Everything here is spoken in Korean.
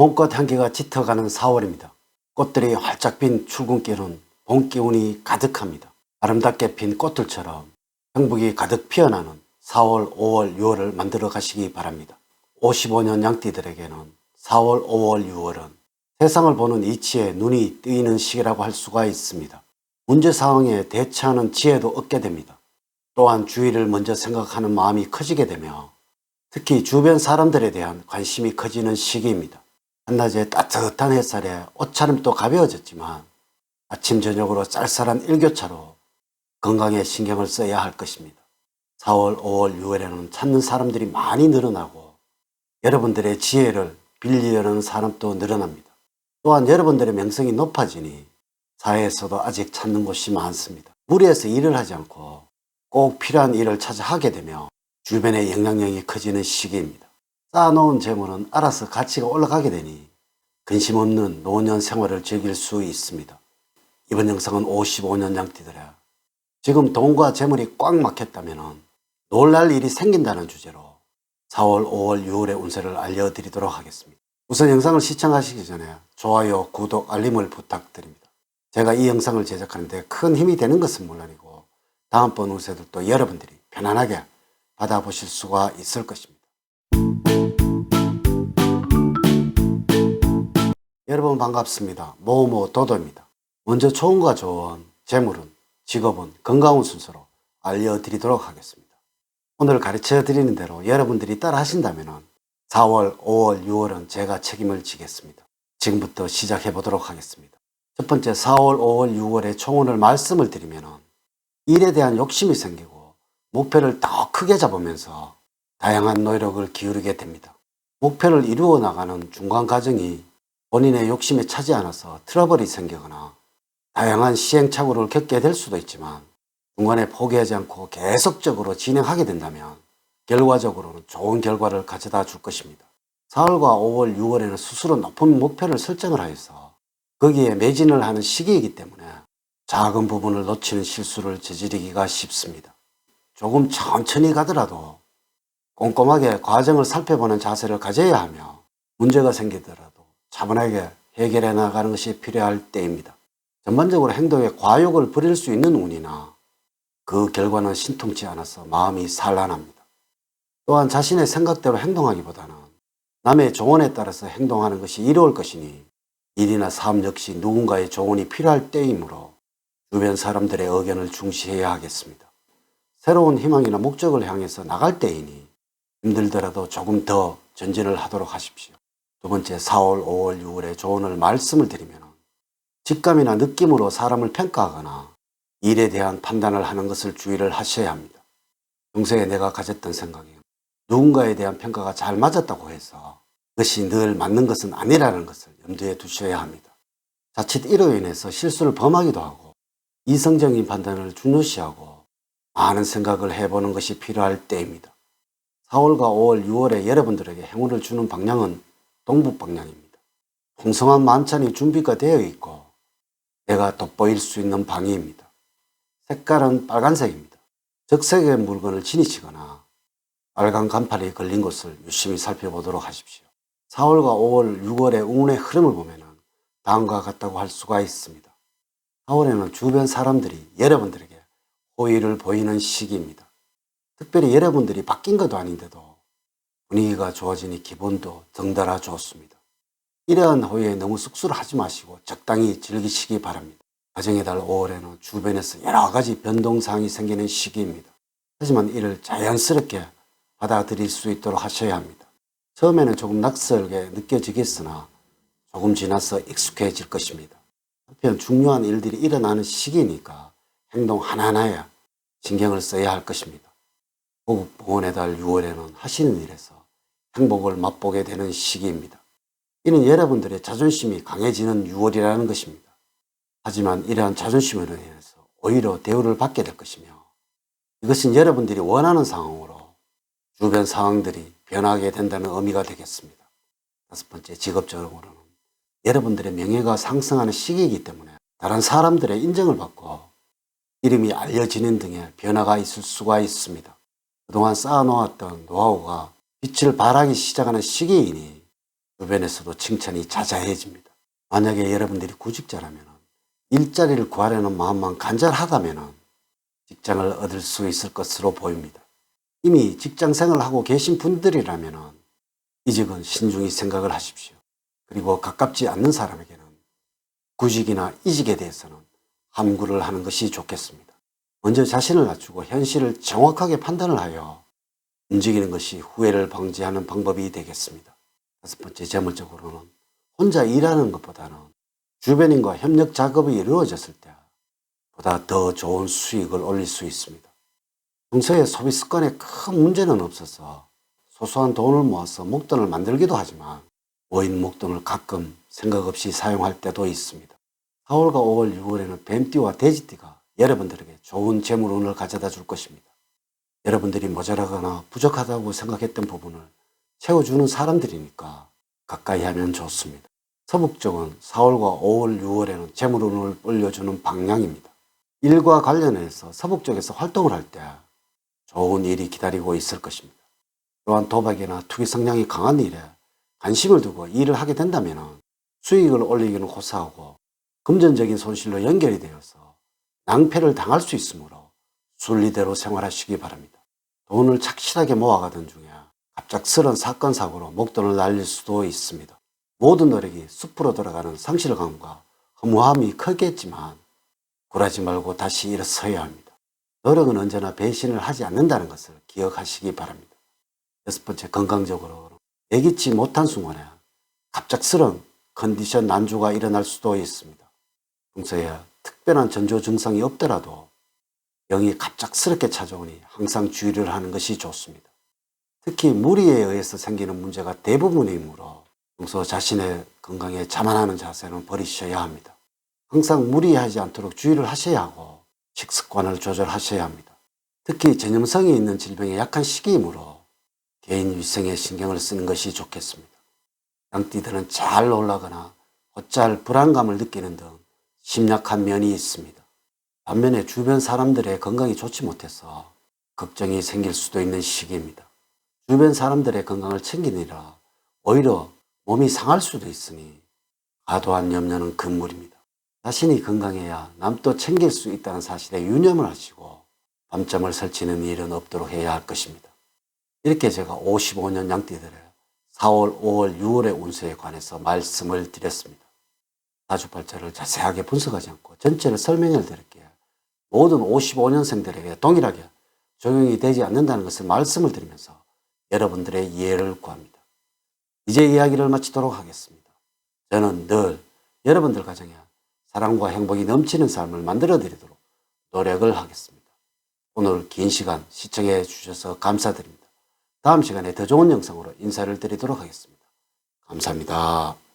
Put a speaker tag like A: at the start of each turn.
A: 봄꽃 향기가 짙어가는 4월입니다. 꽃들이 활짝 핀 출근길은 봄 기운이 가득합니다. 아름답게 핀 꽃들처럼 행복이 가득 피어나는 4월, 5월, 6월을 만들어 가시기 바랍니다. 55년 양띠들에게는 4월, 5월, 6월은 세상을 보는 이치에 눈이 뜨이는 시기라고 할 수가 있습니다. 문제 상황에 대처하는 지혜도 얻게 됩니다. 또한 주위를 먼저 생각하는 마음이 커지게 되며 특히 주변 사람들에 대한 관심이 커지는 시기입니다. 한낮에 따뜻한 햇살에 옷차림도 가벼워졌지만 아침 저녁으로 쌀쌀한 일교차로 건강에 신경을 써야 할 것입니다. 4월, 5월, 6월에는 찾는 사람들이 많이 늘어나고 여러분들의 지혜를 빌리려는 사람도 늘어납니다. 또한 여러분들의 명성이 높아지니 사회에서도 아직 찾는 곳이 많습니다. 무리해서 일을 하지 않고 꼭 필요한 일을 찾아 하게 되며 주변의 영향력이 커지는 시기입니다. 쌓아놓은 재물은 알아서 가치가 올라가게 되니 근심 없는 노년 생활을 즐길 수 있습니다. 이번 영상은 55년 양띠들의 지금 돈과 재물이 꽉 막혔다면 놀랄 일이 생긴다는 주제로 4월, 5월, 6월의 운세를 알려드리도록 하겠습니다. 우선 영상을 시청하시기 전에 좋아요, 구독, 알림을 부탁드립니다. 제가 이 영상을 제작하는데 큰 힘이 되는 것은 물론이고 다음번 운세들도 여러분들이 편안하게 받아보실 수가 있을 것입니다. 여러분 반갑습니다. 모모 도도입니다. 먼저 좋은과 좋은 재물은, 직업은, 건강운 순서로 알려드리도록 하겠습니다. 오늘 가르쳐 드리는 대로 여러분들이 따라 하신다면 4월, 5월, 6월은 제가 책임을 지겠습니다. 지금부터 시작해 보도록 하겠습니다. 첫 번째 4월, 5월, 6월의 총운을 말씀을 드리면 일에 대한 욕심이 생기고 목표를 더 크게 잡으면서 다양한 노력을 기울이게 됩니다. 목표를 이루어 나가는 중간 과정이 본인의 욕심에 차지 않아서 트러블이 생기거나 다양한 시행착오를 겪게 될 수도 있지만 중간에 포기하지 않고 계속적으로 진행하게 된다면 결과적으로는 좋은 결과를 가져다 줄 것입니다. 4월과 5월, 6월에는 스스로 높은 목표를 설정을 하여서 거기에 매진을 하는 시기이기 때문에 작은 부분을 놓치는 실수를 저지르기가 쉽습니다. 조금 천천히 가더라도 꼼꼼하게 과정을 살펴보는 자세를 가져야 하며 문제가 생기더라도 차분하게 해결해 나가는 것이 필요할 때입니다. 전반적으로 행동에 과욕을 부릴 수 있는 운이나 그 결과는 신통치 않아서 마음이 산란합니다. 또한 자신의 생각대로 행동하기보다는 남의 조언에 따라서 행동하는 것이 이로울 것이니 일이나 삶 역시 누군가의 조언이 필요할 때이므로 주변 사람들의 의견을 중시해야 하겠습니다. 새로운 희망이나 목적을 향해서 나갈 때이니 힘들더라도 조금 더 전진을 하도록 하십시오. 두 번째 4월, 5월, 6월의 조언을 말씀을 드리면 직감이나 느낌으로 사람을 평가하거나 일에 대한 판단을 하는 것을 주의를 하셔야 합니다. 평소에 내가 가졌던 생각이 누군가에 대한 평가가 잘 맞았다고 해서 그것이 늘 맞는 것은 아니라는 것을 염두에 두셔야 합니다. 자칫 이로 인해서 실수를 범하기도 하고 이성적인 판단을 중요시하고 많은 생각을 해보는 것이 필요할 때입니다. 4월과 5월, 6월에 여러분들에게 행운을 주는 방향은 동북 방향입니다. 풍성한 만찬이 준비가 되어 있고 내가 돋보일 수 있는 방위입니다. 색깔은 빨간색입니다. 적색의 물건을 지니치거나 빨간 간판이 걸린 곳을 유심히 살펴보도록 하십시오. 4월과 5월, 6월의 운의 흐름을 보면 다음과 같다고 할 수가 있습니다. 4월에는 주변 사람들이 여러분들에게 호의를 보이는 시기입니다. 특별히 여러분들이 바뀐 것도 아닌데도 분위기가 좋아지니 기분도 덩달아 좋습니다. 이러한 호의에 너무 쑥스러워하지 마시고 적당히 즐기시기 바랍니다. 가정의 달 5월에는 주변에서 여러 가지 변동사항이 생기는 시기입니다. 하지만 이를 자연스럽게 받아들일 수 있도록 하셔야 합니다. 처음에는 조금 낯설게 느껴지겠으나 조금 지나서 익숙해질 것입니다. 한편 중요한 일들이 일어나는 시기니까 행동 하나하나에 신경을 써야 할 것입니다. 고국 봉헌의 달 6월에는 하시는 일에서 행복을 맛보게 되는 시기입니다. 이는 여러분들의 자존심이 강해지는 6월이라는 것입니다. 하지만 이러한 자존심으로 인해서 오히려 대우를 받게 될 것이며 이것은 여러분들이 원하는 상황으로 주변 상황들이 변하게 된다는 의미가 되겠습니다. 다섯 번째, 직업적으로는 여러분들의 명예가 상승하는 시기이기 때문에 다른 사람들의 인정을 받고 이름이 알려지는 등의 변화가 있을 수가 있습니다. 그동안 쌓아놓았던 노하우가 빛을 발하기 시작하는 시기이니 주변에서도 칭찬이 자자해집니다. 만약에 여러분들이 구직자라면 일자리를 구하려는 마음만 간절하다면 직장을 얻을 수 있을 것으로 보입니다. 이미 직장 생활을 하고 계신 분들이라면 이직은 신중히 생각을 하십시오. 그리고 가깝지 않는 사람에게는 구직이나 이직에 대해서는 함구를 하는 것이 좋겠습니다. 먼저 자신을 낮추고 현실을 정확하게 판단을 하여 움직이는 것이 후회를 방지하는 방법이 되겠습니다. 다섯 번째, 재물적으로는 혼자 일하는 것보다는 주변인과 협력 작업이 이루어졌을 때 보다 더 좋은 수익을 올릴 수 있습니다. 평소에 소비 습관에 큰 문제는 없어서 소소한 돈을 모아서 목돈을 만들기도 하지만 모인 목돈을 가끔 생각 없이 사용할 때도 있습니다. 4월과 5월, 6월에는 뱀띠와 돼지띠가 여러분들에게 좋은 재물운을 가져다 줄 것입니다. 여러분들이 모자라거나 부족하다고 생각했던 부분을 채워주는 사람들이니까 가까이 하면 좋습니다. 서북쪽은 4월과 5월, 6월에는 재물운을 올려주는 방향입니다. 일과 관련해서 서북쪽에서 활동을 할 때 좋은 일이 기다리고 있을 것입니다. 또한 도박이나 투기 성향이 강한 일에 관심을 두고 일을 하게 된다면 수익을 올리기는 고사하고 금전적인 손실로 연결이 되어서 낭패를 당할 수 있으므로 순리대로 생활하시기 바랍니다. 돈을 착실하게 모아가던 중에 갑작스런 사건 사고로 목돈을 날릴 수도 있습니다. 모든 노력이 숲으로 돌아가는 상실감과 허무함이 크겠지만 굴하지 말고 다시 일어서야 합니다. 노력은 언제나 배신을 하지 않는다는 것을 기억하시기 바랍니다. 여섯 번째, 건강적으로 예기치 못한 순간에 갑작스런 컨디션 난조가 일어날 수도 있습니다. 평소에 특별한 전조 증상이 없더라도 병이 갑작스럽게 찾아오니 항상 주의를 하는 것이 좋습니다. 특히 무리에 의해서 생기는 문제가 대부분이므로 평소 자신의 건강에 자만하는 자세는 버리셔야 합니다. 항상 무리하지 않도록 주의를 하셔야 하고 식습관을 조절하셔야 합니다. 특히 전염성이 있는 질병에 약한 시기이므로 개인 위생에 신경을 쓰는 것이 좋겠습니다. 양띠들은 잘 놀라거나 곧잘 불안감을 느끼는 등 심약한 면이 있습니다. 반면에 주변 사람들의 건강이 좋지 못해서 걱정이 생길 수도 있는 시기입니다. 주변 사람들의 건강을 챙기느라 오히려 몸이 상할 수도 있으니 과도한 염려는 금물입니다. 자신이 건강해야 남도 챙길 수 있다는 사실에 유념을 하시고 밤잠을 설치는 일은 없도록 해야 할 것입니다. 이렇게 제가 55년 양띠들의 4월, 5월, 6월의 운세에 관해서 말씀을 드렸습니다. 사주팔자를 자세하게 분석하지 않고 전체를 설명을 드릴게요. 모든 55년생들에게 동일하게 적용이 되지 않는다는 것을 말씀을 드리면서 여러분들의 이해를 구합니다. 이제 이야기를 마치도록 하겠습니다. 저는 늘 여러분들 가정에 사랑과 행복이 넘치는 삶을 만들어 드리도록 노력을 하겠습니다. 오늘 긴 시간 시청해 주셔서 감사드립니다. 다음 시간에 더 좋은 영상으로 인사를 드리도록 하겠습니다. 감사합니다.